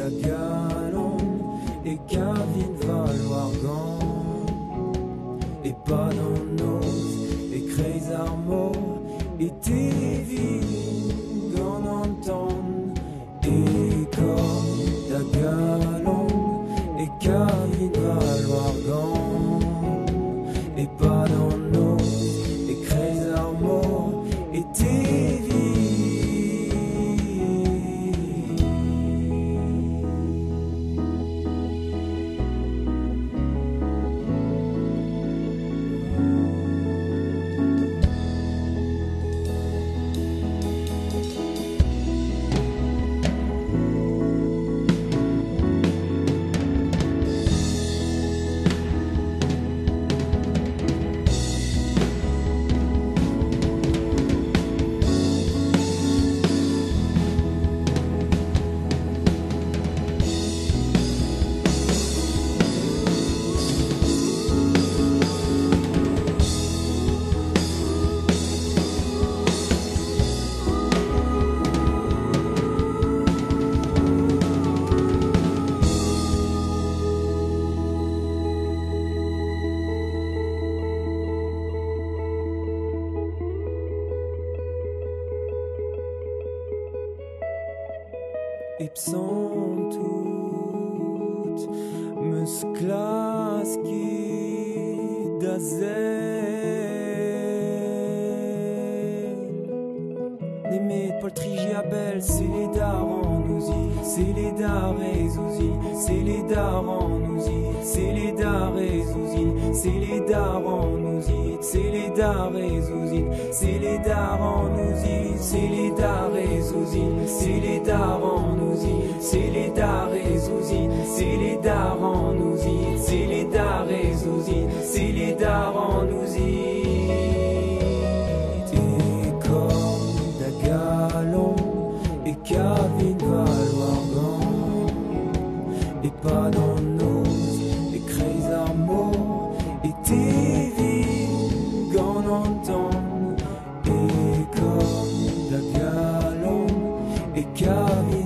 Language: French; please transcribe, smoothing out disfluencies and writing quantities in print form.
Galon et Kevin valoir gant et pas dans nos et Crazy Armo et TV gant entend et comme da Galon et Kevin valoir gant et pas dans nos et Crazy Armo et TV. Ipsan tout musklaski da zen Némé Paul Trigiabel, c'est les darons nous y, c'est les darés zouzi, c'est les darons nous y, c'est les darés zouzi, c'est les darons nous y, c'est les darés zouzi, c'est les darons nous y, c'est les darés zouzi, c'est les darons nous y, c'est les darés zouzi, c'est les darons nous y, c'est les darés zouzi, c'est les darons nous y. Galon et Kevin valoir gant et pas dans nos et Crazy Armo et TV gant entend et comme da Galon et Kevin